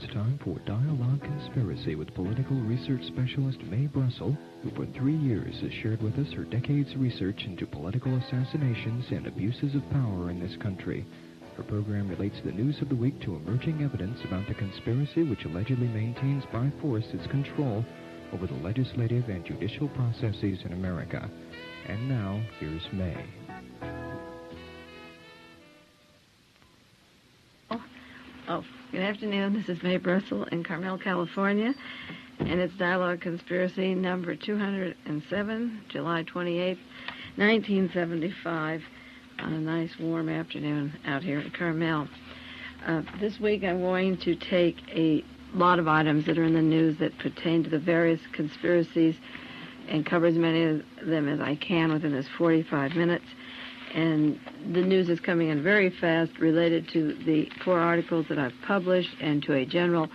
It's time for Dialogue Conspiracy with political research specialist Mae Brussell, who for 3 years has shared with us her decades' research into political assassinations and abuses of power in this country. Her program relates the news of the week to emerging evidence about the conspiracy which allegedly maintains by force its control over the legislative and judicial processes in America. And now, here's Mae. Good afternoon. This is Mae Brussell in Carmel, California, and it's Dialogue Conspiracy number 207, July 28th, 1975, on a nice warm afternoon out here in Carmel. This week I'm going to take a lot of items that are in the news that pertain to the various conspiracies and cover as many of them as I can within this 45 minutes. And the news is coming in very fast related to the 4 articles that I've published and to a general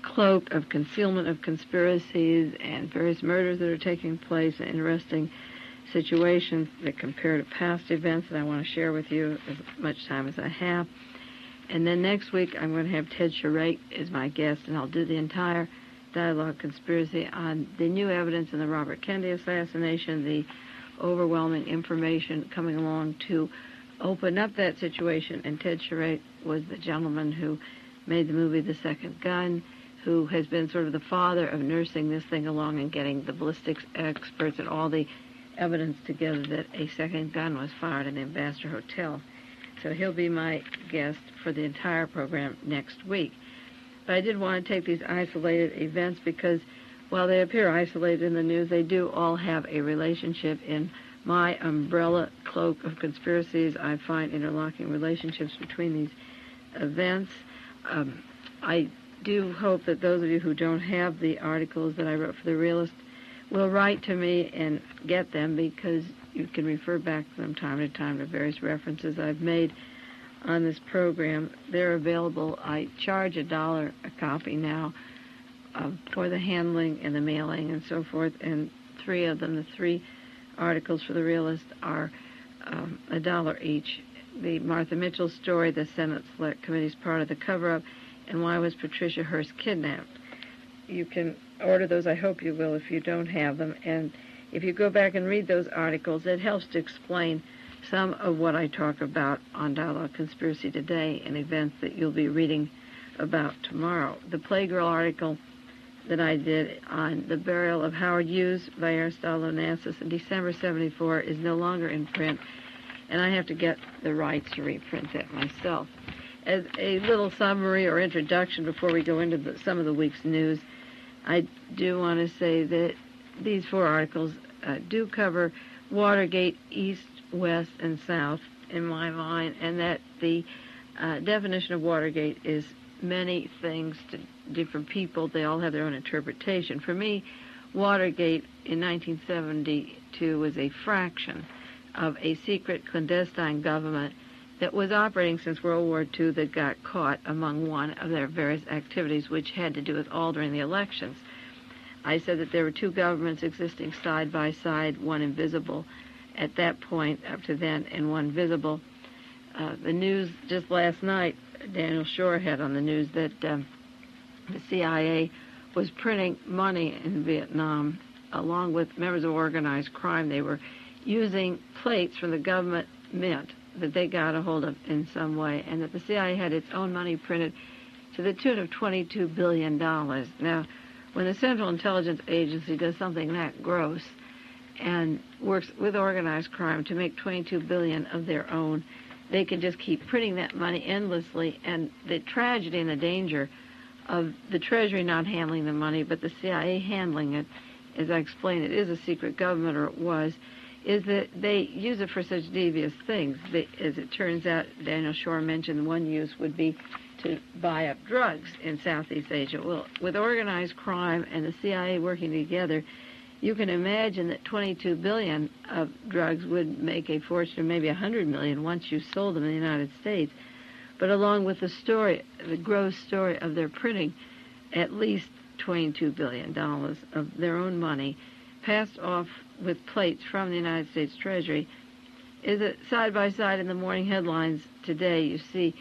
cloak of concealment of conspiracies and various murders that are taking place, and interesting situations that compare to past events that I want to share with you as much time as I have. And then next week I'm going to have Ted Charette as my guest, and I'll do the entire Dialogue Conspiracy on the new evidence in the Robert Kennedy assassination, the overwhelming information coming along to open up that situation. And Ted Charette was the gentleman who made the movie The Second Gun, who has been sort of the father of nursing this thing along and getting the ballistics experts and all the evidence together that a second gun was fired in the Ambassador Hotel. So he'll be my guest for the entire program next week. But I did want to take these isolated events because while they appear isolated in the news, they do all have a relationship. In my umbrella cloak of conspiracies, I find interlocking relationships between these events. I do hope that those of you who don't have the articles that I wrote for The Realist will write to me and get them, because you can refer back from time to time to various references I've made on this program. They're available. I charge $1 a copy now for the handling and the mailing and so forth, and 3 of them, the 3 articles for The Realist, are $1 each. The Martha Mitchell story, the Senate Select Committee's part of the cover-up, and Why Was Patricia Hearst Kidnapped? You can order those. I hope you will if you don't have them. And if you go back and read those articles, it helps to explain some of what I talk about on Dialogue Conspiracy today and events that you'll be reading about tomorrow. The Playgirl article that I did on the burial of Howard Hughes by Aristotle Onassis in December 74 is no longer in print, and I have to get the rights to reprint that myself. As a little summary or introduction before we go into some of the week's news, I do want to say that these 4 articles do cover Watergate East, West, and South in my mind, and that the definition of Watergate is many things to different people. They all have their own interpretation. For me, Watergate in 1972 was a fraction of a secret clandestine government that was operating since World War II that got caught among one of their various activities, which had to do with altering the elections. I said that there were 2 governments existing side by side, one invisible at that point up to then, and one visible. The news just last night, Daniel Shore had on the news that the CIA was printing money in Vietnam along with members of organized crime. They were using plates from the government mint that they got a hold of in some way, and that the CIA had its own money printed to the tune of $22 billion. Now, when the Central Intelligence Agency does something that gross and works with organized crime to make $22 billion of their own, they can just keep printing that money endlessly. And the tragedy and the danger of the Treasury not handling the money, but the CIA handling it, as I explained, it is a secret government, or it was, is that they use it for such devious things. As it turns out, Daniel Shore mentioned one use would be to buy up drugs in Southeast Asia. Well, with organized crime and the CIA working together, you can imagine that $22 billion of drugs would make a fortune, maybe $100 million once you sold them in the United States. But along with the story, the gross story of their printing at least $22 billion of their own money passed off with plates from the United States Treasury, is that side by side in the morning headlines today you see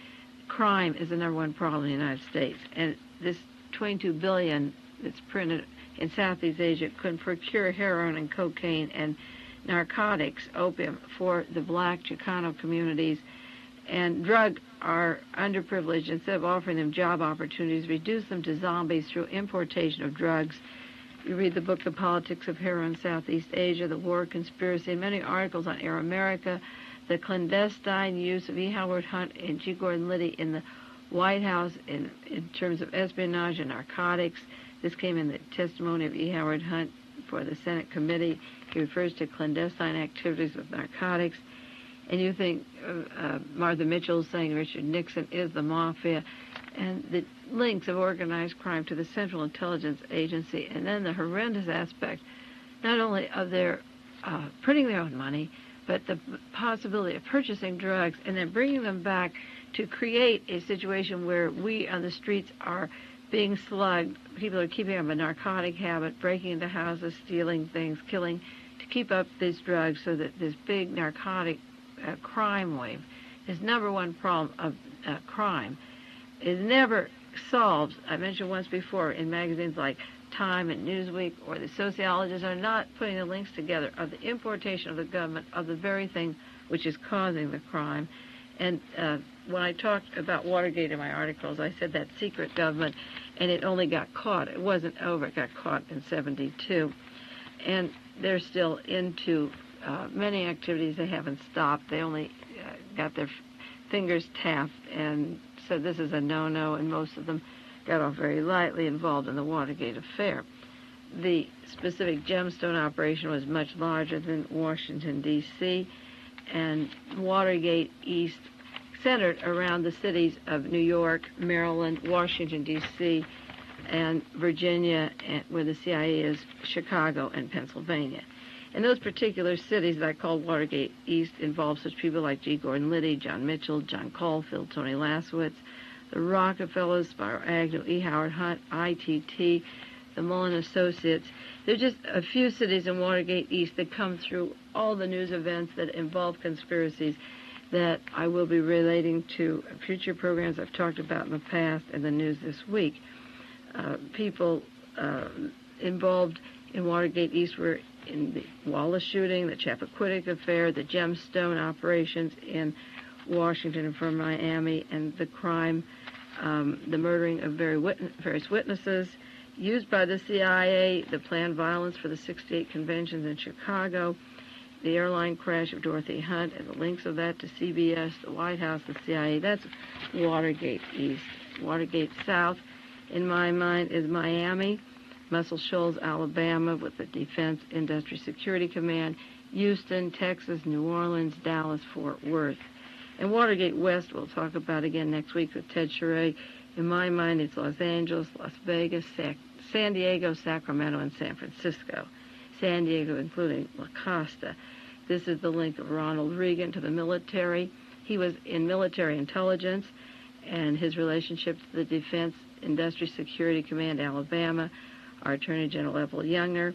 crime is the #1 problem in the United States. And this 22 billion that's printed in Southeast Asia could procure heroin and cocaine and narcotics, opium, for the black Chicano communities. And drug are underprivileged. Instead of offering them job opportunities, reduce them to zombies through importation of drugs. You read the book, The Politics of Heroin in Southeast Asia, The War Conspiracy, and many articles on Air America, the clandestine use of E. Howard Hunt and G. Gordon Liddy in the White House in terms of espionage and narcotics. This came in the testimony of E. Howard Hunt for the Senate committee. He refers to clandestine activities with narcotics. And you think Martha Mitchell saying Richard Nixon is the mafia, and the links of organized crime to the Central Intelligence Agency, and then the horrendous aspect, not only of their printing their own money, but the possibility of purchasing drugs and then bringing them back to create a situation where we on the streets are being slugged. People are keeping up a narcotic habit, breaking into houses, stealing things, killing, to keep up these drugs so that this big narcotic crime wave, his number one problem of crime, is never solved. I mentioned once before in magazines like Time and Newsweek, or the sociologists are not putting the links together of the importation of the government of the very thing which is causing the crime. And when I talked about Watergate in my articles, I said that secret government, and it only got caught. It wasn't over. It got caught in 1972. And they're still into many activities they haven't stopped. They only got their fingers tapped, and so this is a no-no, and most of them got off very lightly involved in the Watergate affair. The specific gemstone operation was much larger than Washington, D.C., and Watergate East centered around the cities of New York, Maryland, Washington, D.C., and Virginia, where the CIA is, Chicago, and Pennsylvania. And those particular cities that I called Watergate East involved such people like G. Gordon Liddy, John Mitchell, John Caulfield, Tony Lasowitz, the Rockefellers, Spiro Agnew, E. Howard Hunt, ITT, the Mullen Associates. There are just a few cities in Watergate East that come through all the news events that involve conspiracies that I will be relating to future programs I've talked about in the past and the news this week. People involved in Watergate East were in the Wallace shooting, the Chappaquiddick affair, the gemstone operations in Washington and from Miami, and the crime, the murdering of various witnesses used by the CIA, the planned violence for the 68 conventions in Chicago, the airline crash of Dorothy Hunt, and the links of that to CBS, the White House, the CIA. That's Watergate East. Watergate South, in my mind, is Miami, Muscle Shoals, Alabama, with the Defense Industry Security Command, Houston, Texas, New Orleans, Dallas, Fort Worth. And Watergate West we'll talk about again next week with Ted Charay. In my mind, it's Los Angeles, Las Vegas, San Diego, Sacramento, and San Francisco. San Diego including La Costa. This is the link of Ronald Reagan to the military. He was in military intelligence, and his relationship to the Defense Industry Security Command, Alabama, our Attorney General Ethel Younger.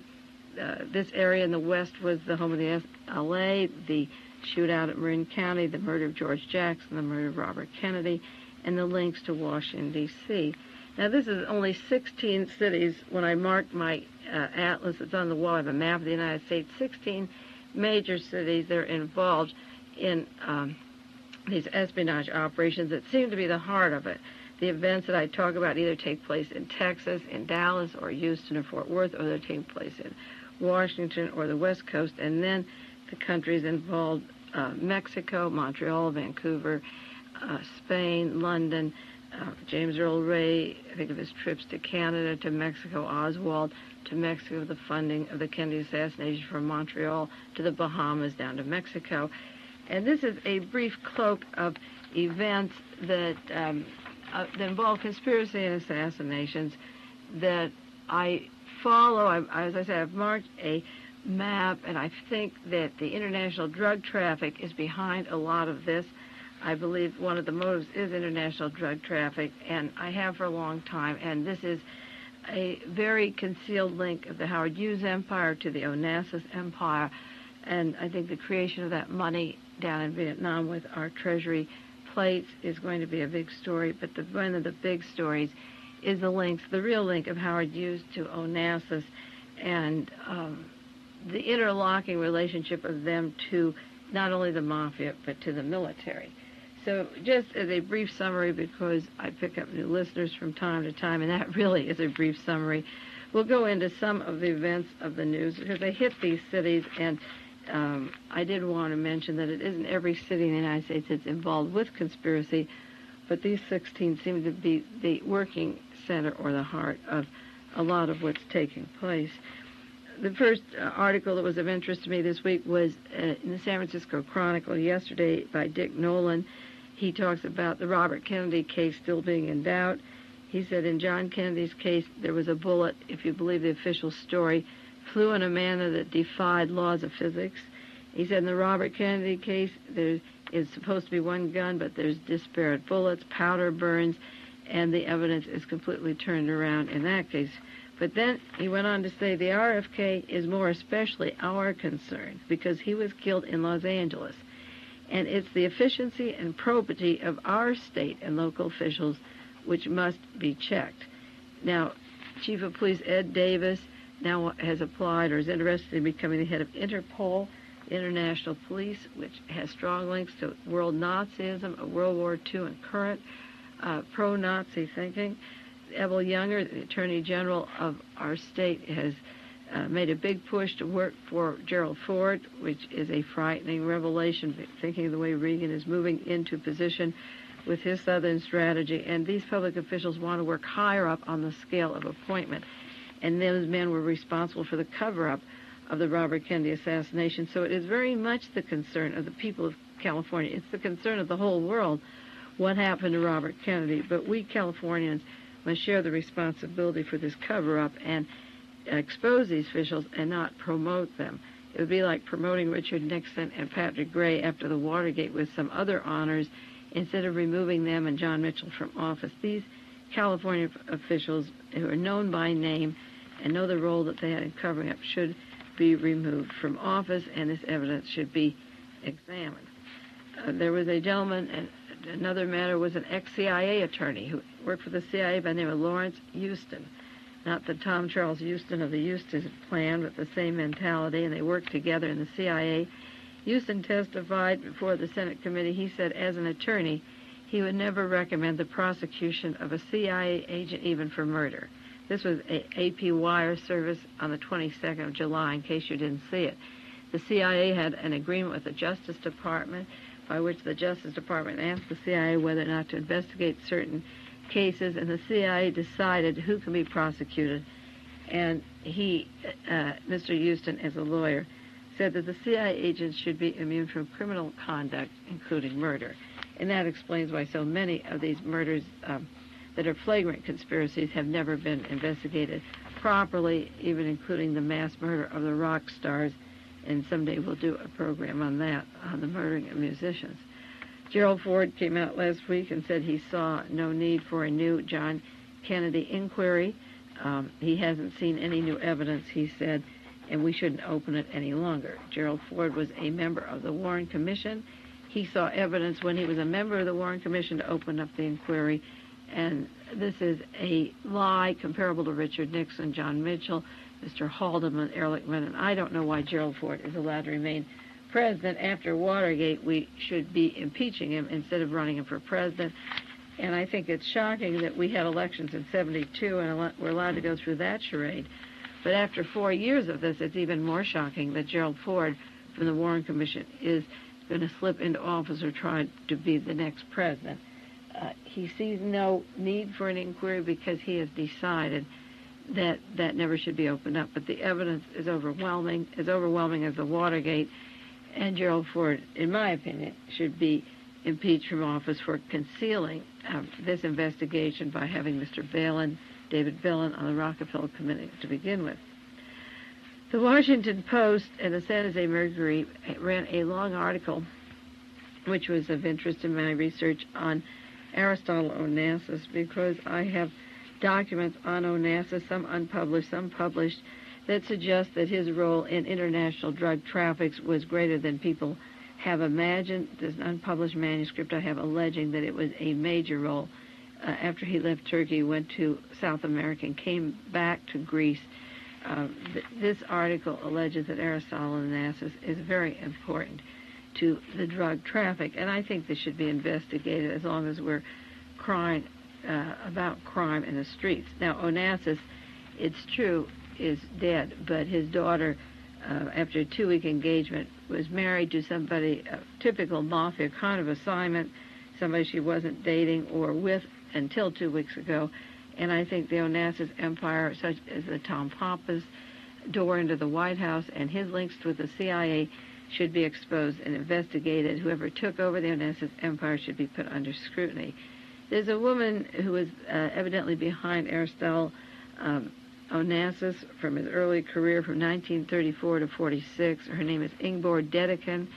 This area in the West was the home of the LA, the shootout at Marin County, the murder of George Jackson, the murder of Robert Kennedy, and the links to Washington, D.C. Now, this is only 16 cities. When I marked my atlas that's on the wall, I have a map of the United States, 16 major cities that are involved in these espionage operations that seem to be the heart of it. The events that I talk about either take place in Texas, in Dallas, or Houston, or Fort Worth, or they take place in Washington or the West Coast, and then the countries involved, Mexico, Montreal, Vancouver, Spain, London, James Earl Ray, I think of his trips to Canada, to Mexico, Oswald, to Mexico, the funding of the Kennedy assassination from Montreal, to the Bahamas, down to Mexico. And this is a brief cloak of events that involve conspiracy and assassinations that I follow. As I said, I've marked a map, and I think that the international drug traffic is behind a lot of this. I believe one of the motives is international drug traffic, and I have for a long time, and this is a very concealed link of the Howard Hughes empire to the Onassis empire, and I think the creation of that money down in Vietnam with our treasury plates is going to be a big story, but one of the big stories is the links, the real link of Howard Hughes to Onassis and the interlocking relationship of them to not only the mafia but to the military. So just as a brief summary, because I pick up new listeners from time to time, and that really is a brief summary, we'll go into some of the events of the news because they hit these cities, and I did want to mention that it isn't every city in the United States that's involved with conspiracy, but these 16 seem to be the working center or the heart of a lot of what's taking place. The first article that was of interest to me this week was in the San Francisco Chronicle yesterday by Dick Nolan. He talks about the Robert Kennedy case still being in doubt. He said in John Kennedy's case, there was a bullet, if you believe the official story, flew in a manner that defied laws of physics. He said in the Robert Kennedy case, there is supposed to be one gun, but there's disparate bullets, powder burns, and the evidence is completely turned around in that case. But then he went on to say the RFK is more especially our concern because he was killed in Los Angeles. And it's the efficiency and probity of our state and local officials which must be checked. Now, Chief of Police Ed Davis now has applied or is interested in becoming the head of Interpol, International Police, which has strong links to world Nazism, World War II, and current pro-Nazi thinking. Evel Younger, the Attorney General of our state, has made a big push to work for Gerald Ford, which is a frightening revelation, thinking of the way Reagan is moving into position with his Southern strategy. And these public officials want to work higher up on the scale of appointment. And those men were responsible for the cover-up of the Robert Kennedy assassination. So it is very much the concern of the people of California. It's the concern of the whole world what happened to Robert Kennedy. But we Californians must share the responsibility for this cover-up and expose these officials and not promote them. It would be like promoting Richard Nixon and Patrick Gray after the Watergate with some other honors instead of removing them and John Mitchell from office. These California officials who are known by name and know the role that they had in covering up should be removed from office, and this evidence should be examined. There was a gentleman, and another matter was an ex-CIA attorney who worked for the CIA by the name of Lawrence Houston. Not the Tom Charles Houston of the Eustis Plan, but the same mentality, and they worked together in the CIA. Houston testified before the Senate committee. He said, as an attorney, he would never recommend the prosecution of a CIA agent even for murder. This was a AP wire service on the 22nd of July, in case you didn't see it. The CIA had an agreement with the Justice Department by which the Justice Department asked the CIA whether or not to investigate certain cases, and the CIA decided who can be prosecuted. And he, Mr. Houston, as a lawyer, said that the CIA agents should be immune from criminal conduct, including murder. And that explains why so many of these murders that are flagrant conspiracies have never been investigated properly, even including the mass murder of the rock stars. And someday we'll do a program on that, on the murdering of musicians. Gerald Ford came out last week and said he saw no need for a new John Kennedy inquiry. He hasn't seen any new evidence, he said, and we shouldn't open it any longer. Gerald Ford was a member of the Warren Commission. He saw evidence when he was a member of the Warren Commission to open up the inquiry, and this is a lie comparable to Richard Nixon, John Mitchell, Mr. Haldeman, Ehrlichman, and I don't know why Gerald Ford is allowed to remain president. After Watergate, we should be impeaching him instead of running him for president. And I think it's shocking that we had elections in 72 and we're allowed to go through that charade. But after 4 years of this, it's even more shocking that Gerald Ford from the Warren Commission is going to slip into office or try to be the next president. He sees no need for an inquiry because he has decided that that never should be opened up. But the evidence is overwhelming as the Watergate. And Gerald Ford, in my opinion, should be impeached from office for concealing this investigation by having Mr. Balin, David Balin, on the Rockefeller Committee to begin with. The Washington Post and the San Jose Mercury ran a long article, which was of interest in my research on Aristotle Onassis, because I have documents on Onassis, some unpublished, some published, that suggest that his role in international drug traffics was greater than people have imagined. There's an unpublished manuscript I have alleging that it was a major role. after he left Turkey, went to South America and came back to Greece. This article alleges that Aristotle Onassis is very important to the drug traffic, and I think this should be investigated as long as we're crying about crime in the streets. Now, Onassis, it's true, is dead, but his daughter, after a 2-week engagement, was married to somebody, a typical mafia kind of assignment, somebody she wasn't dating or with until 2 weeks ago. And I think the Onassis empire, such as the Tom Papa's door into the White House and his links with the CIA, should be exposed and investigated. Whoever took over the Onassis empire should be put under scrutiny. There's a woman who was evidently behind Aristotle Onassis from his early career from 1934 to 46. Her name is Ingeborg Dedekind,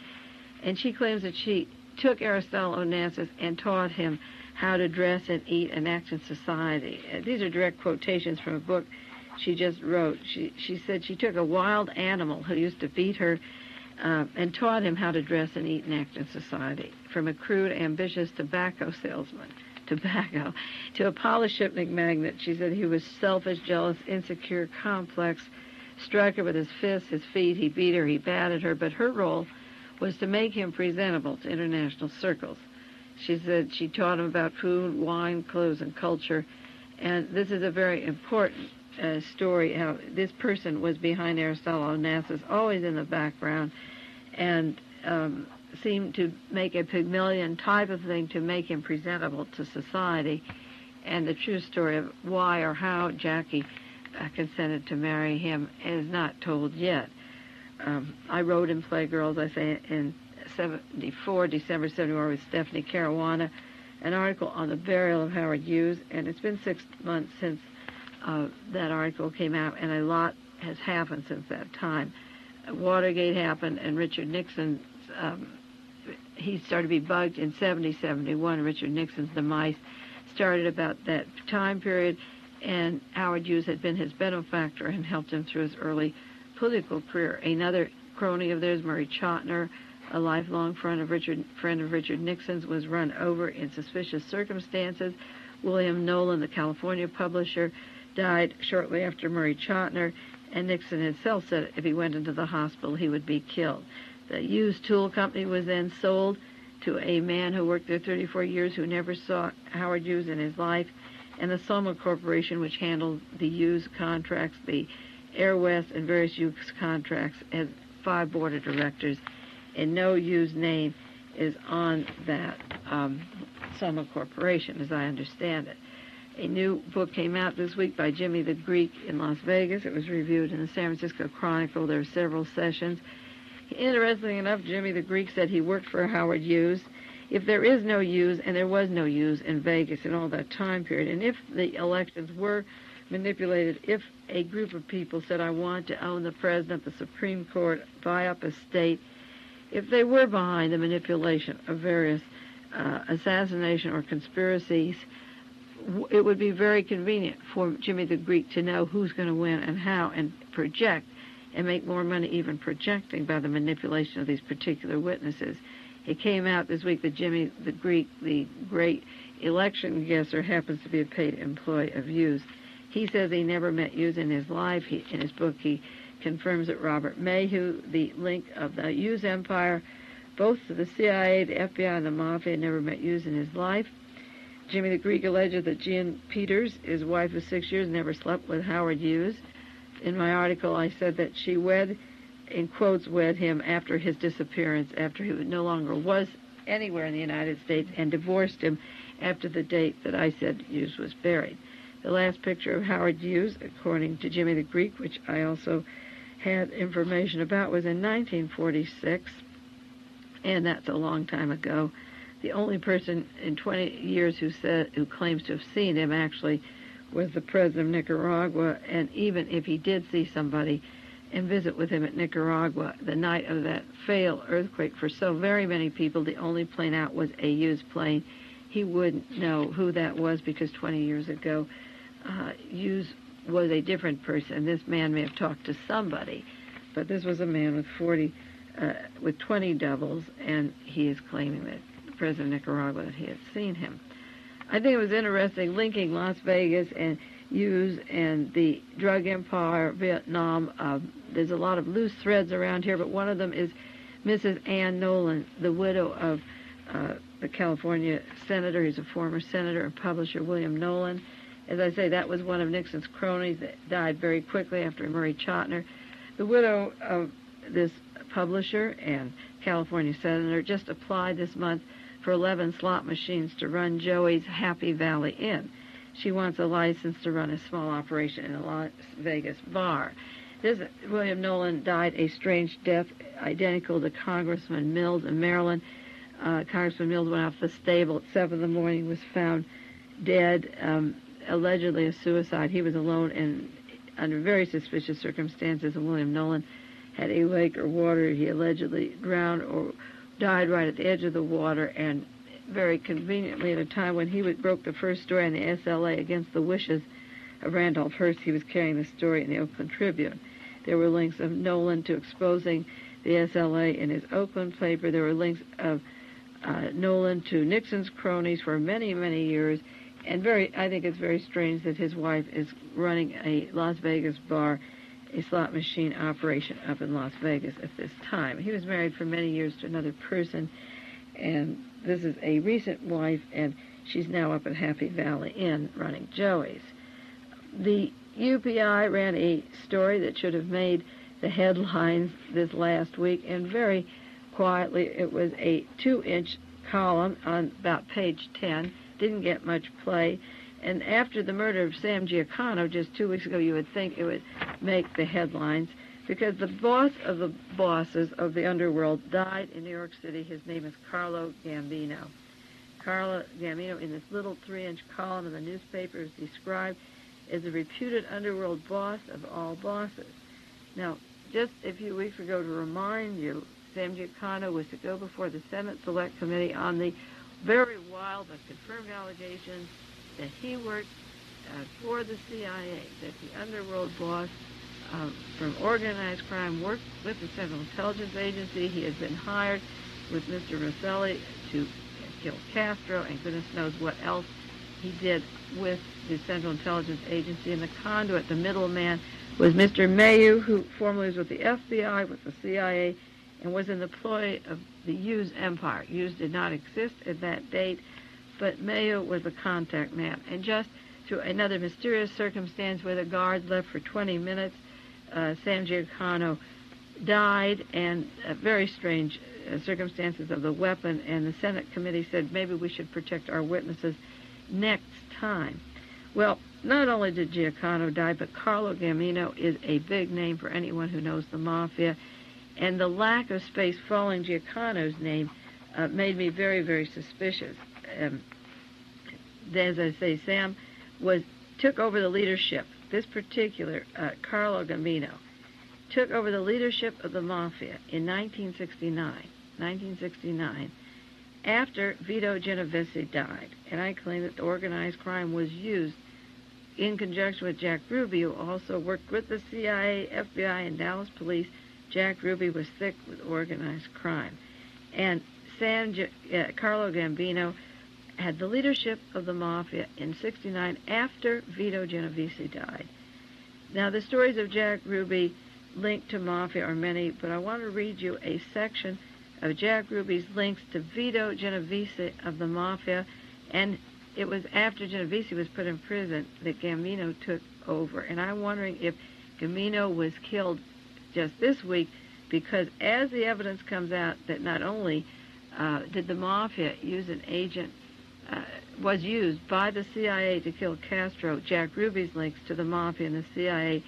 and she claims that she took Aristotle Onassis and taught him how to dress and eat and act in society. These are direct quotations from a book she just wrote. She said she took a wild animal who used to beat her and taught him how to dress and eat and act in society, from a crude, ambitious tobacco salesman, to a polished shipping magnate. She said he was selfish, jealous, insecure, complex, struck her with his fists, his feet, he beat her, he battered her, but her role was to make him presentable to international circles. She said she taught him about food, wine, clothes, and culture. And this is a very important story, how this person was behind Aristotle Onassis, always in the background, and seemed to make a Pygmalion type of thing to make him presentable to society. And the true story of why or how Jackie consented to marry him is not told yet. I wrote in Playgirls, I say, in December 74, with Stephanie Caruana, an article on the burial of Howard Hughes, and it's been 6 months since that article came out, and a lot has happened since that time. Watergate happened, and Richard Nixon, he started to be bugged in 71. Richard Nixon's demise started about that time period, and Howard Hughes had been his benefactor and helped him through his early political career. Another crony of theirs, Murray Chotiner, a lifelong friend of Richard Nixon's, was run over in suspicious circumstances. William Nolan, the California publisher, died shortly after Murray Chotiner, and Nixon himself said if he went into the hospital, he would be killed. The Hughes Tool Company was then sold to a man who worked there 34 years who never saw Howard Hughes in his life, and the Soma Corporation, which handled the Hughes contracts, the Air West and various Hughes contracts, has 5 board of directors, and no Hughes name is on that Soma Corporation, as I understand it. A new book came out this week by Jimmy the Greek in Las Vegas. It was reviewed in the San Francisco Chronicle. There were several sessions. Interestingly enough, Jimmy the Greek said he worked for Howard Hughes. If there is no Hughes, and there was no Hughes in Vegas in all that time period, and if the elections were manipulated, if a group of people said, I want to own the president, the Supreme Court, buy up a state, if they were behind the manipulation of various assassination or conspiracies, it would be very convenient for Jimmy the Greek to know who's going to win and how, and project and make more money even projecting by the manipulation of these particular witnesses. It came out this week that Jimmy the Greek, the great election guesser, happens to be a paid employee of Hughes. He says he never met Hughes in his life. In his book, he confirms that Robert Mayhew, the link of the Hughes empire, both to the CIA, the FBI, and the Mafia, never met Hughes in his life. Jimmy the Greek alleges that Jean Peters, his wife of 6 years, never slept with Howard Hughes. In my article, I said that she wed him after his disappearance, after he no longer was anywhere in the United States, and divorced him after the date that I said Hughes was buried. The last picture of Howard Hughes, according to Jimmy the Greek, which I also had information about, was in 1946, and that's a long time ago. The only person in 20 years who claims to have seen him actually was the president of Nicaragua, and even if he did see somebody and visit with him at Nicaragua the night of that failed earthquake, for so very many people, the only plane out was a Hughes plane. He wouldn't know who that was because 20 years ago, Hughes was a different person. This man may have talked to somebody, but this was a man with 20 doubles, and he is claiming that the president of Nicaragua, that he had seen him. I think it was interesting linking Las Vegas and Hughes and the drug empire, Vietnam. There's a lot of loose threads around here, but one of them is Mrs. Ann Nolan, the widow of the California senator. He's a former senator and publisher, William Nolan. As I say, that was one of Nixon's cronies that died very quickly after Murray Chotiner. The widow of this publisher and California senator just applied this month for 11 slot machines to run Joey's Happy Valley Inn. She wants a license to run a small operation in a Las Vegas bar. This William Nolan died a strange death, identical to Congressman Mills in Maryland. Congressman Mills went off the stable at 7 in the morning, was found dead, allegedly a suicide. He was alone and under very suspicious circumstances, and William Nolan had a lake or water. He allegedly drowned or died right at the edge of the water, and very conveniently at a time when he broke the first story in the SLA against the wishes of Randolph Hearst, he was carrying the story in the Oakland Tribune. There were links of Nolan to exposing the SLA in his Oakland paper. There were links of Nolan to Nixon's cronies for many, many years, and I think it's very strange that his wife is running a Las Vegas bar, a slot machine operation up in Las Vegas at this time. He was married for many years to another person, and this is a recent wife, and she's now up at Happy Valley Inn running Joey's. The UPI ran a story that should have made the headlines this last week, and very quietly, it was a 2-inch column on about page 10, didn't get much play, and after the murder of Sam Giancana just 2 weeks ago, you would think it would make the headlines, because the boss of the bosses of the underworld died in New York City. His name is Carlo Gambino. Carlo Gambino, in this little 3-inch column in the newspaper, is described as a reputed underworld boss of all bosses. Now, just a few weeks ago, to remind you, Sam Giancana was to go before the Senate Select Committee on the very wild but confirmed allegations that he worked for the CIA, that the underworld boss from organized crime worked with the Central Intelligence Agency. He had been hired with Mr. Rosselli to kill Castro, and goodness knows what else he did with the Central Intelligence Agency. And the conduit, the middleman, was Mr. Mayu, who formerly was with the FBI, with the CIA, and was in the ploy of the Hughes empire. Hughes did not exist at that date, but Mayu was the contact man. And just through another mysterious circumstance where the guards left for 20 minutes, Sam Giancana died, and very strange circumstances of the weapon, and the Senate committee said maybe we should protect our witnesses next time. Well, not only did Giancana die, but Carlo Gambino is a big name for anyone who knows the mafia, and the lack of space following Giancana's name made me very, very suspicious. As I say, Sam took over the leadership. This particular Carlo Gambino took over the leadership of the mafia in 1969, after Vito Genovese died. And I claim that the organized crime was used in conjunction with Jack Ruby, who also worked with the CIA, FBI, and Dallas police. Jack Ruby was thick with organized crime. And Carlo Gambino had the leadership of the mafia in 69 after Vito Genovese died. Now, the stories of Jack Ruby linked to mafia are many, but I want to read you a section of Jack Ruby's links to Vito Genovese of the mafia, and it was after Genovese was put in prison that Gambino took over. And I'm wondering if Gambino was killed just this week, because as the evidence comes out that not only did the mafia use an agent, was used by the CIA to kill Castro, Jack Ruby's links to the mafia and the CIA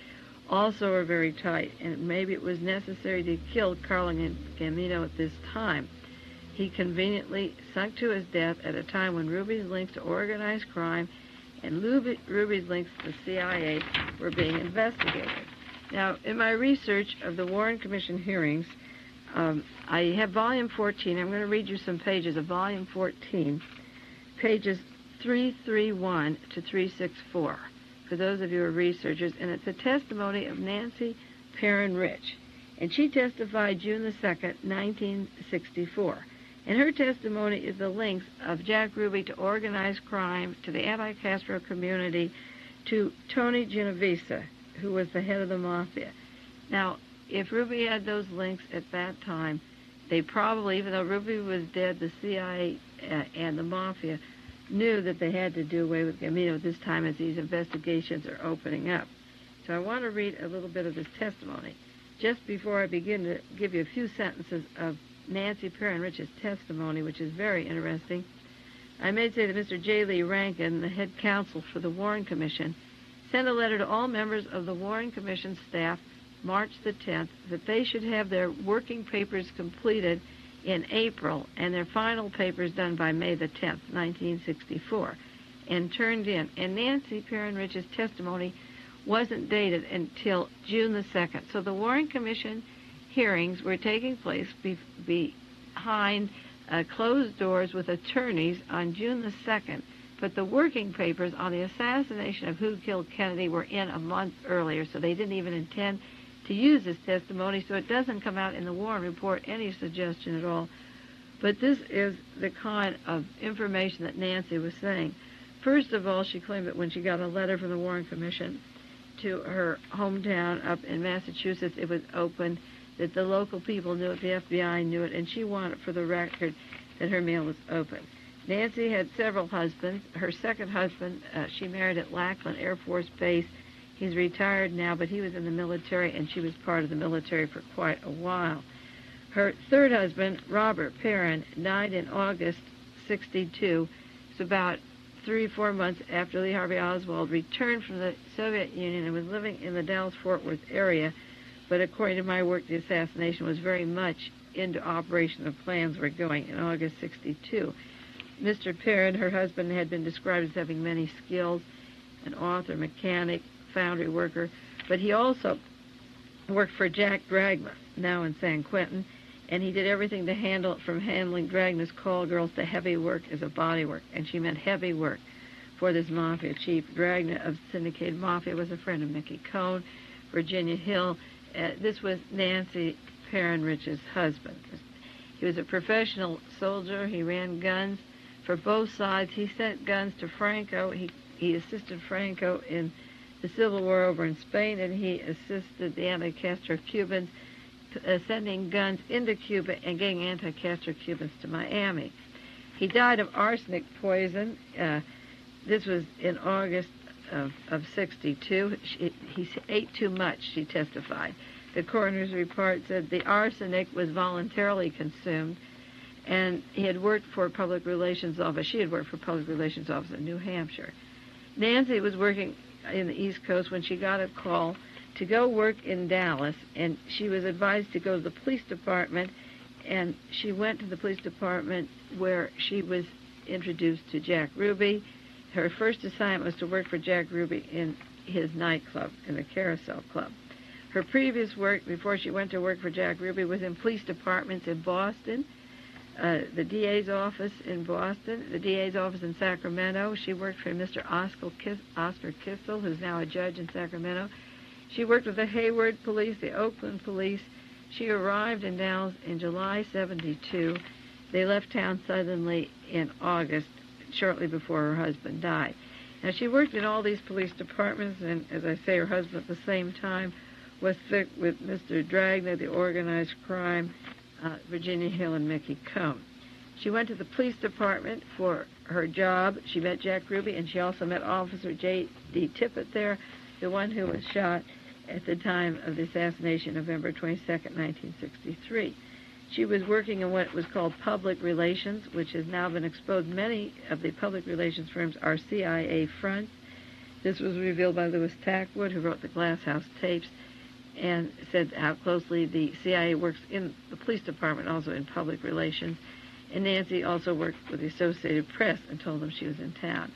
also are very tight, and maybe it was necessary to kill Carlo Gambino at this time. He conveniently sunk to his death at a time when Ruby's links to organized crime and Ruby's links to the CIA were being investigated. Now, in my research of the Warren Commission hearings, I have volume 14. I'm going to read you some pages of volume 14, pages 331 to 364, for those of you who are researchers, and it's a testimony of Nancy Perrin Rich. And she testified June the 2nd, 1964. And her testimony is the links of Jack Ruby to organized crime, to the anti-Castro community, to Tony Genovese, who was the head of the mafia. Now, if Ruby had those links at that time, they probably, even though Ruby was dead, the CIA and the mafia knew that they had to do away with Gambino at this time as these investigations are opening up. So I want to read a little bit of this testimony. Just before I begin to give you a few sentences of Nancy Perrin-Rich's testimony, which is very interesting, I may say that Mr. J. Lee Rankin, the head counsel for the Warren Commission, sent a letter to all members of the Warren Commission staff March the 10th that they should have their working papers completed in April and their final papers done by May the 10th, 1964, and turned in. And Nancy Perrin-Rich's testimony wasn't dated until June the 2nd. So the Warren Commission hearings were taking place behind closed doors with attorneys on June the 2nd, but the working papers on the assassination of Who Killed Kennedy were in a month earlier, so they didn't even intend to use this testimony, so it doesn't come out in the Warren report any suggestion at all. But this is the kind of information that Nancy was saying. First of all, she claimed that when she got a letter from the Warren Commission to her hometown up in Massachusetts, it was open, that the local people knew it, the FBI knew it, and she wanted for the record that her mail was open. Nancy had several husbands. Her second husband, she married at Lackland Air Force Base. He's retired now, but he was in the military, and she was part of the military for quite a while. Her third husband, Robert Perrin, died in August 62. It's about 3 or 4 months after Lee Harvey Oswald returned from the Soviet Union and was living in the Dallas-Fort Worth area. But according to my work, the assassination was very much into operation. The plans were going in August 62. Mr. Perrin, her husband, had been described as having many skills, an author, mechanic, foundry worker, but he also worked for Jack Dragna, now in San Quentin, and he did everything to handle, from handling Dragna's call girls to heavy work as a body work, and she meant heavy work for this mafia chief. Dragna of syndicated mafia was a friend of Mickey Cohn, Virginia Hill. This was Nancy Perrin-Rich's husband. He was a professional soldier. He ran guns for both sides. He sent guns to Franco. He assisted Franco in the Civil War over in Spain, and he assisted the anti-Castro Cubans sending guns into Cuba and getting anti-Castro Cubans to Miami. He died of arsenic poison. This was in August of 62. He ate too much, she testified. The coroner's report said the arsenic was voluntarily consumed, and he had worked for public relations office. She had worked for public relations office in New Hampshire. Nancy was working in the East Coast when she got a call to go work in Dallas, and she was advised to go to the police department, and she went to the police department where she was introduced to Jack Ruby. Her first assignment was to work for Jack Ruby in his nightclub, in the Carousel Club. Her previous work, before she went to work for Jack Ruby, was in police departments in Boston, the DA's office in Boston, the DA's office in Sacramento. She worked for Mr. Oscar Kissel, who's now a judge in Sacramento. She worked with the Hayward Police, the Oakland Police. She arrived in Dallas in July 72. They left town suddenly in August, shortly before her husband died. Now, she worked in all these police departments, and as I say, her husband at the same time was thick with Mr. Dragna, the organized crime, Virginia Hill, and Mickey Cohn. She went to the police department for her job. She met Jack Ruby, and she also met Officer J.D. Tippett there, the one who was shot at the time of the assassination, November 22nd, 1963. She was working in what was called public relations, which has now been exposed. Many of the public relations firms are CIA fronts. This was revealed by Louis Tackwood, who wrote the Glass House tapes, and said how closely the CIA works in the police department, also in public relations. And Nancy also worked with the Associated Press and told them she was in town.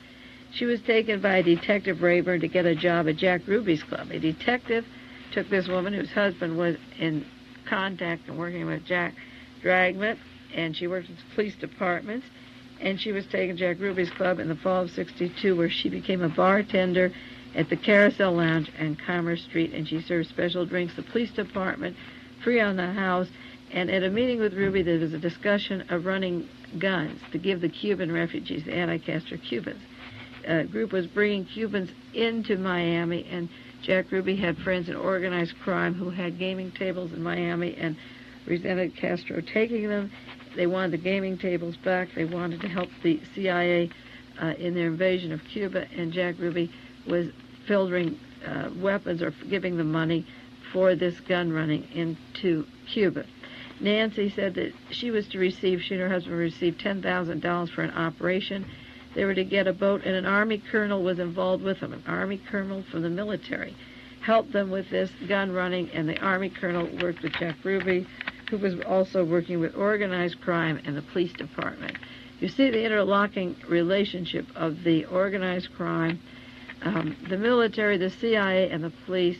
She was taken by Detective Rayburn to get a job at Jack Ruby's club. A detective took this woman whose husband was in contact and working with Jack Dragnet, and she worked with the police departments, and she was taken to Jack Ruby's club in the fall of 62, where she became a bartender at the Carousel Lounge and Commerce Street, and she served special drinks. The police department, free on the house, And at a meeting with Ruby, there was a discussion of running guns to give the Cuban refugees, the anti-Castro Cubans. A group was bringing Cubans into Miami, and Jack Ruby had friends in organized crime who had gaming tables in Miami and resented Castro taking them. They wanted the gaming tables back. They wanted to help the CIA in their invasion of Cuba, and Jack Ruby was filtering weapons or giving them money for this gun running into Cuba. Nancy said that she and her husband received $10,000 for an operation. They were to get a boat, and an Army colonel was involved with them. An Army colonel from the military helped them with this gun running, and the Army colonel worked with Jack Ruby, who was also working with organized crime and the police department. You see the interlocking relationship of the organized crime, the military, the CIA, and the police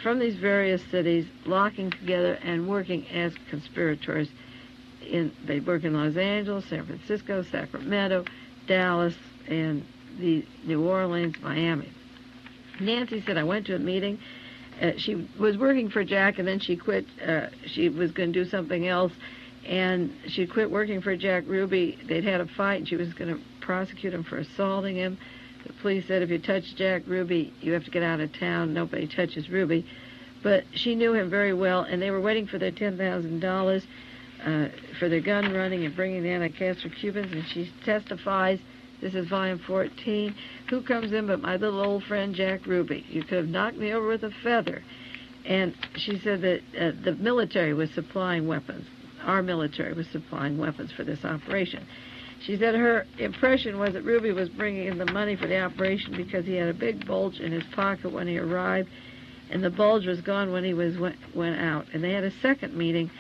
from these various cities locking together and working as conspirators. They work in Los Angeles, San Francisco, Sacramento, Dallas, and the New Orleans, Miami. Nancy said, I went to a meeting. She was working for Jack, and then she quit. She was going to do something else, and she quit working for Jack Ruby. They'd had a fight, and she was going to prosecute him for assaulting him. The police said, if you touch Jack Ruby, you have to get out of town. Nobody touches Ruby. But she knew him very well, and they were waiting for their $10,000 for their gun running and bringing the anti-Castro Cubans, and she testifies, this is volume 14, who comes in but my little old friend Jack Ruby? You could have knocked me over with a feather. And she said that the military was supplying weapons. Our military was supplying weapons for this operation. She said her impression was that Ruby was bringing in the money for the operation because he had a big bulge in his pocket when he arrived, and the bulge was gone when he went out. And they had a second meeting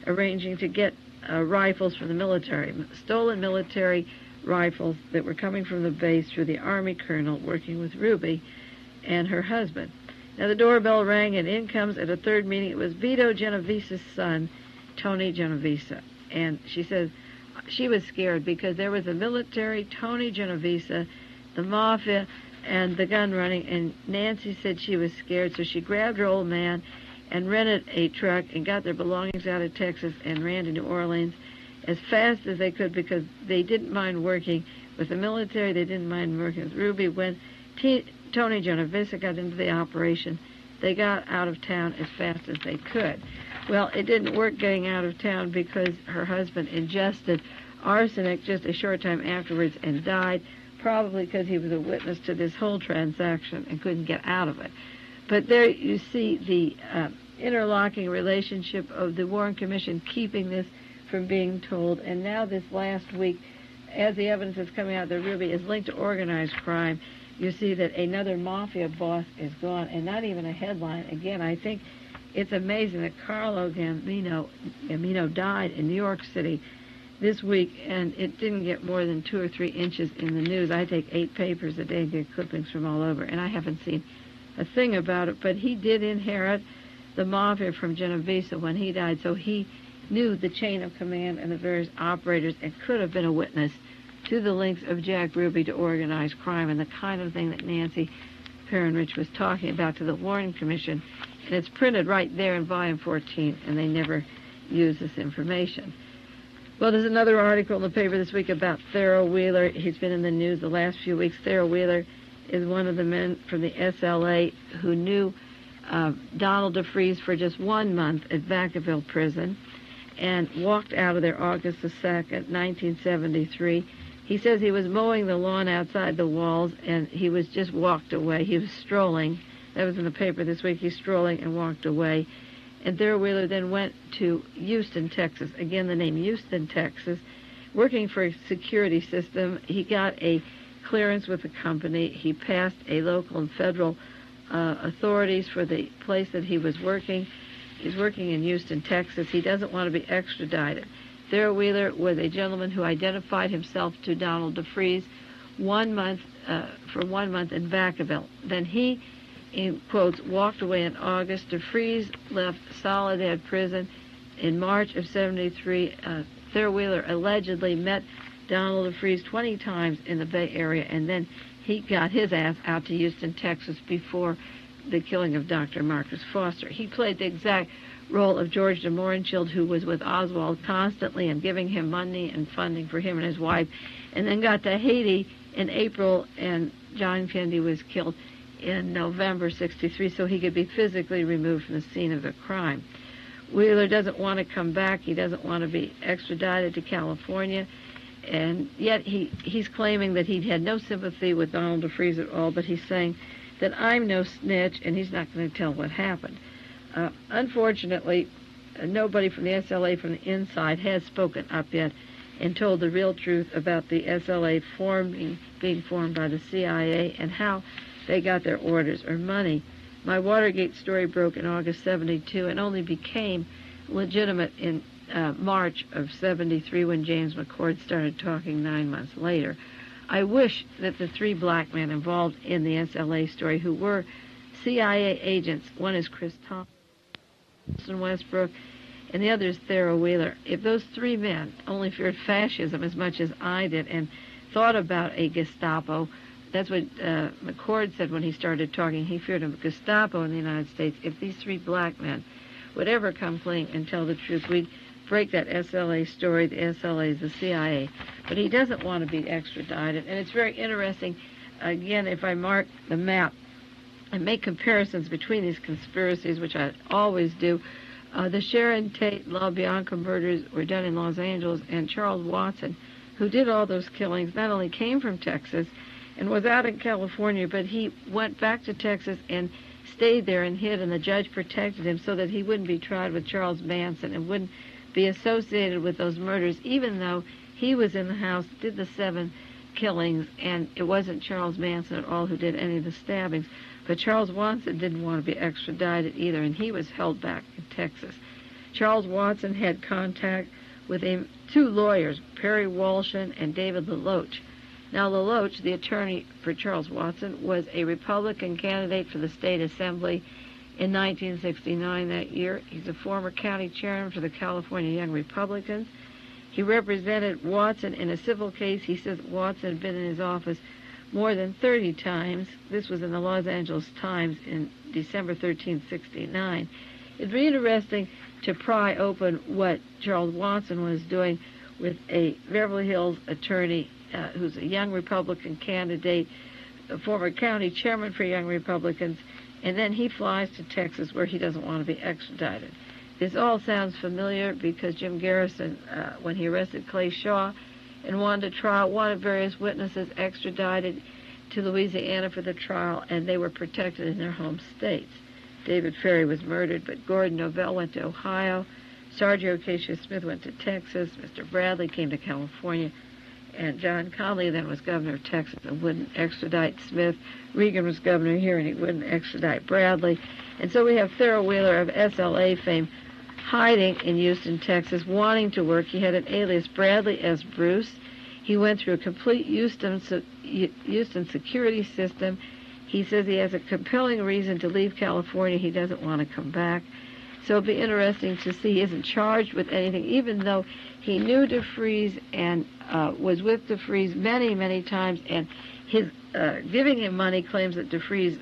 arranging to get rifles from the military, stolen military rifles that were coming from the base through the Army colonel working with Ruby and her husband. Now the doorbell rang, and in comes at a third meeting. It was Vito Genovese's son, Tony Genovese. And she says she was scared because there was the military, Tony Genovese, the mafia, and the gun running. And Nancy said she was scared, so she grabbed her old man and rented a truck and got their belongings out of Texas and ran to New Orleans as fast as they could because they didn't mind working with the military. They didn't mind working with Ruby. When Tony Genovese got into the operation, they got out of town as fast as they could. Well, it didn't work getting out of town because her husband ingested arsenic just a short time afterwards and died, probably because he was a witness to this whole transaction and couldn't get out of it. But there you see the interlocking relationship of the Warren Commission keeping this from being told. And now this last week, as the evidence is coming out that Ruby is linked to organized crime, you see that another mafia boss is gone, and not even a headline. Again, I think it's amazing that Carlo Gambino died in New York City this week, and it didn't get more than 2 or 3 inches in the news. I take 8 papers a day and get clippings from all over, and I haven't seen a thing about it. But he did inherit the mafia from Genovese when he died, so he knew the chain of command and the various operators and could have been a witness to the links of Jack Ruby to organized crime and the kind of thing that Nancy Perrin-Rich was talking about to the Warren Commission. And it's printed right there in volume 14, and they never use this information. Well, there's another article in the paper this week about Thero Wheeler. He's been in the news the last few weeks. Thero Wheeler is one of the men from the SLA who knew Donald DeFreeze for just 1 month at Vacaville Prison and walked out of there August the 2nd, 1973. He says he was mowing the lawn outside the walls, and he was just walked away. He was strolling. That was in the paper this week. He's strolling and walked away. And Thero Wheeler then went to Houston, Texas. Again, the name Houston, Texas, working for a security system. He got a clearance with the company. He passed a local and federal authorities for the place that he was working. He's working in Houston, Texas. He doesn't want to be extradited. Thero Wheeler was a gentleman who identified himself to Donald DeFreeze for 1 month in Vacaville. Then he, in quotes, walked away in August. DeFreeze left Soledad Prison in March of 73. Thero Wheeler allegedly met Donald DeFreeze 20 times in the Bay Area, and then he got his ass out to Houston, Texas before the killing of Dr. Marcus Foster. He played the exact role of George de Mohrenschildt, who was with Oswald constantly and giving him money and funding for him and his wife, and then got to Haiti in April, and John Kennedy was killed in November '63, so he could be physically removed from the scene of the crime. Wheeler doesn't want to come back. He doesn't want to be extradited to California, and yet he's claiming that he had no sympathy with Donald DeFreeze at all, but he's saying that I'm no snitch, and he's not going to tell what happened. Unfortunately, nobody from the SLA from the inside has spoken up yet and told the real truth about the SLA being formed by the CIA and how they got their orders or money. My Watergate story broke in August '72 and only became legitimate in March of '73 when James McCord started talking 9 months later. I wish that the 3 black men involved in the SLA story who were CIA agents, one is Chris Thompson Westbrook, and the other is Thero Wheeler. If those 3 men only feared fascism as much as I did and thought about a Gestapo, that's what McCord said when he started talking. He feared a Gestapo in the United States. If these 3 black men would ever come clean and tell the truth, we'd break that SLA story. The SLA is the CIA. But he doesn't want to be extradited. And it's very interesting, again, if I mark the map and make comparisons between these conspiracies, which I always do. The Sharon Tate LaBianca murders were done in Los Angeles, and Charles Watson, who did all those killings, not only came from Texas and was out in California, but he went back to Texas and stayed there and hid, and the judge protected him so that he wouldn't be tried with Charles Manson and wouldn't be associated with those murders, even though he was in the house, did the 7 killings, and it wasn't Charles Manson at all who did any of the stabbings. But Charles Watson didn't want to be extradited either, and he was held back in Texas. Charles Watson had contact with 2 lawyers, Perry Walshin and David LaLoche. Now, LaLoche, the attorney for Charles Watson, was a Republican candidate for the state assembly in 1969 that year. He's a former county chairman for the California Young Republicans. He represented Watson in a civil case. He says Watson had been in his office more than 30 times. This was in the Los Angeles Times in December 13, '69. It'd be interesting to pry open what Charles Watson was doing with a Beverly Hills attorney who's a young Republican candidate, a former county chairman for Young Republicans, and then he flies to Texas where he doesn't want to be extradited. This all sounds familiar because Jim Garrison, when he arrested Clay Shaw and wanted a trial, wanted various witnesses extradited to Louisiana for the trial, and they were protected in their home states. David Ferry was murdered, but Gordon Novell went to Ohio. Sergio Acacia Smith went to Texas. Mr. Bradley came to California. And John Connally then was governor of Texas and wouldn't extradite Smith. Reagan was governor here and he wouldn't extradite Bradley. And so we have Thero Wheeler of SLA fame hiding in Houston, Texas, wanting to work. He had an alias, Bradley S. Bruce. He went through a complete Houston security system. He says he has a compelling reason to leave California. He doesn't want to come back. So it'll be interesting to see. He isn't charged with anything, even though he knew DeFreeze and was with DeFreeze many, many times, and his giving him money claims that DeFreeze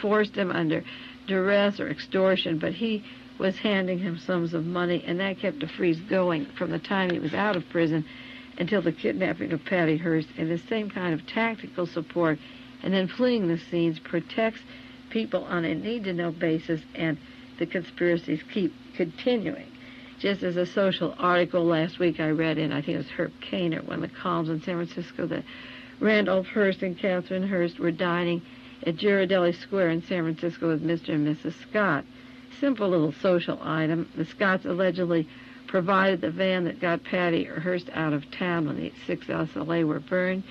forced him under duress or extortion, but he was handing him sums of money, and that kept DeFreeze going from the time he was out of prison until the kidnapping of Patty Hearst. And the same kind of tactical support and then fleeing the scenes protects people on a need-to-know basis, and the conspiracies keep continuing. Just as a social article last week I read in, I think it was Herb Cain, one of the columns in San Francisco, that Randolph Hearst and Catherine Hearst were dining at Ghirardelli Square in San Francisco with Mr. and Mrs. Scott. Simple little social item. The Scotts allegedly provided the van that got Patty Hearst out of town when the 6 SLA were burned,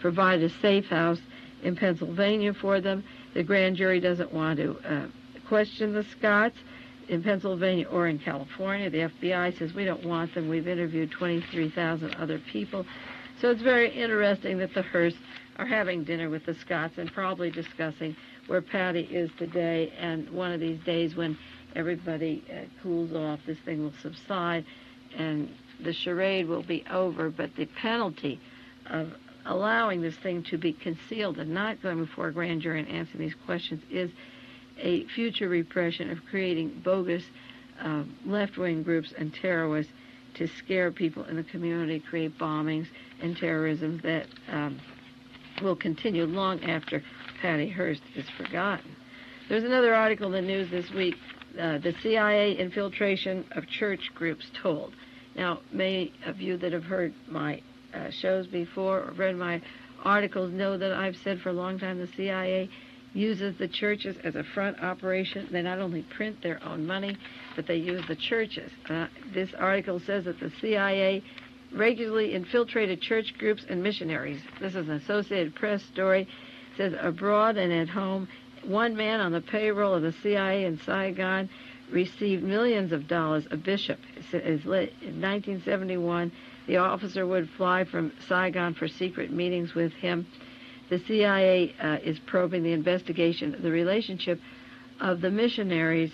provided a safe house in Pennsylvania for them. The grand jury doesn't want to question the Scotts in Pennsylvania or in California. The FBI says we don't want them. We've interviewed 23,000 other people. So it's very interesting that the Hearsts are having dinner with the Scotts and probably discussing where Patty is today, and one of these days when everybody cools off, this thing will subside and the charade will be over. But the penalty of allowing this thing to be concealed and not going before a grand jury and answering these questions is a future repression of creating bogus left-wing groups and terrorists to scare people in the community, create bombings and terrorism that will continue long after Patty Hearst is forgotten. There's another article in the news this week, the CIA infiltration of church groups told. Now, many of you that have heard my shows before or read my articles know that I've said for a long time the CIA uses the churches as a front operation. They not only print their own money, but they use the churches. This article says that the CIA regularly infiltrated church groups and missionaries. This is an Associated Press story. It says abroad and at home, one man on the payroll of the CIA in Saigon received millions of dollars. A bishop. In 1971, the officer would fly from Saigon for secret meetings with him. The CIA is probing the investigation of the relationship of the missionaries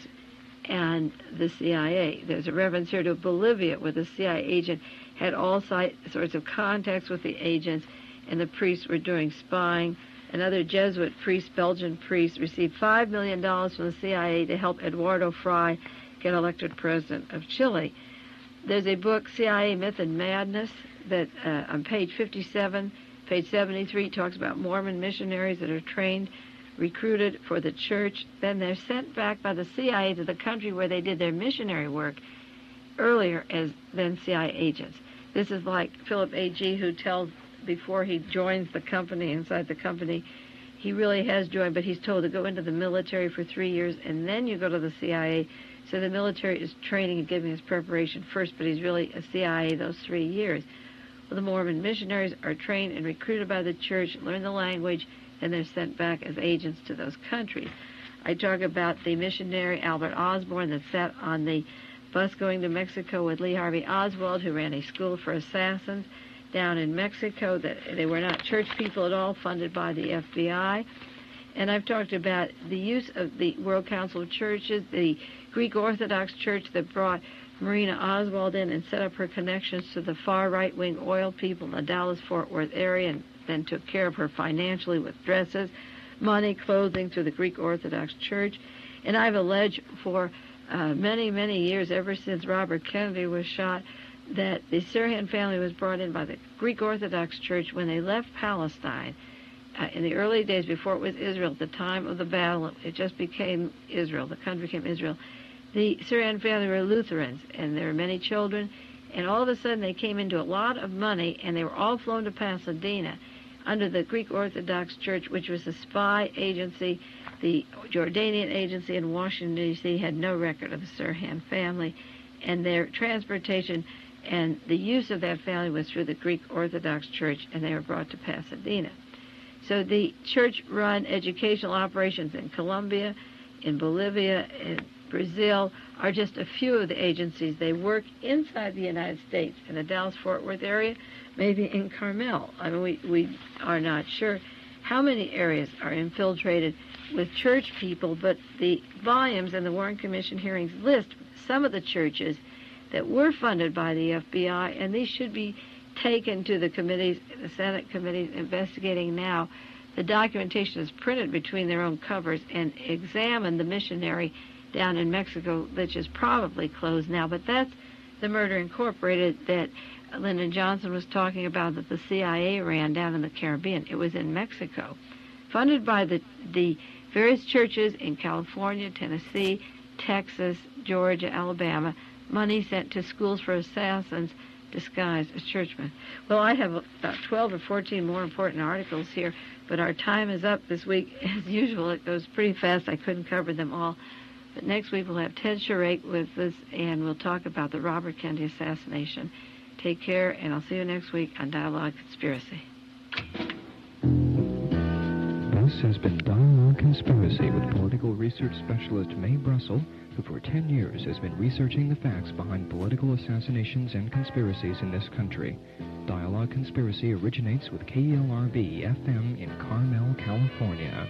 and the CIA. There's a reference here to Bolivia, where the CIA agent had all sorts of contacts with the agents, and the priests were doing spying. Another Jesuit priest, Belgian priest, received $5 million from the CIA to help Eduardo Frei get elected president of Chile. There's a book, CIA Myth and Madness, that on page 57, page 73, talks about Mormon missionaries that are trained, recruited for the church. Then they're sent back by the CIA to the country where they did their missionary work earlier as then CIA agents. This is like Philip A.G., who tells before he joins the company, inside the company, he really has joined, but he's told to go into the military for 3 years, and then you go to the CIA. So the military is training and giving his preparation first, but he's really a CIA those 3 years. Well, the Mormon missionaries are trained and recruited by the church, learn the language, and they're sent back as agents to those countries. I talk about the missionary Albert Osborne that sat on the bus going to Mexico with Lee Harvey Oswald, who ran a school for assassins down in Mexico. That they were not church people at all, funded by the FBI. And I've talked about the use of the World Council of Churches, the Greek Orthodox Church that brought Marina Oswald in and set up her connections to the far right-wing oil people in the Dallas-Fort Worth area, and then took care of her financially with dresses, money, clothing through the Greek Orthodox Church. And I've alleged for many, many years, ever since Robert Kennedy was shot, that the Sirhan family was brought in by the Greek Orthodox Church when they left Palestine in the early days before it was Israel. At the time of the battle, it just became Israel. The country became Israel. The Sirhan family were Lutherans, and there were many children, and all of a sudden they came into a lot of money, and they were all flown to Pasadena under the Greek Orthodox Church, which was a spy agency. The Jordanian agency in Washington, D.C. had no record of the Sirhan family, and their transportation and the use of that family was through the Greek Orthodox Church, and they were brought to Pasadena. So the church-run educational operations in Colombia, in Bolivia, in Brazil are just a few of the agencies. They work inside the United States, in the Dallas-Fort Worth area, maybe in Carmel. I mean, we are not sure how many areas are infiltrated with church people, but the volumes in the Warren Commission hearings list some of the churches that were funded by the FBI, and these should be taken to the committees, the Senate committees investigating now. The documentation is printed between their own covers and examine the missionary down in Mexico, which is probably closed now. But that's the Murder Incorporated that Lyndon Johnson was talking about, that the CIA ran down in the Caribbean. It was in Mexico, funded by the various churches in California, Tennessee, Texas, Georgia, Alabama, money sent to schools for assassins disguised as churchmen. Well, I have about 12 or 14 more important articles here, but our time is up this week. As usual, it goes pretty fast. I couldn't cover them all. But next week we'll have Ted Sharake with us, and we'll talk about the Robert Kennedy assassination. Take care, and I'll see you next week on Dialogue Conspiracy. This has been Dialogue Conspiracy with political research specialist Mae Brussell, who for 10 years has been researching the facts behind political assassinations and conspiracies in this country. Dialogue Conspiracy originates with KLRB FM in Carmel, California.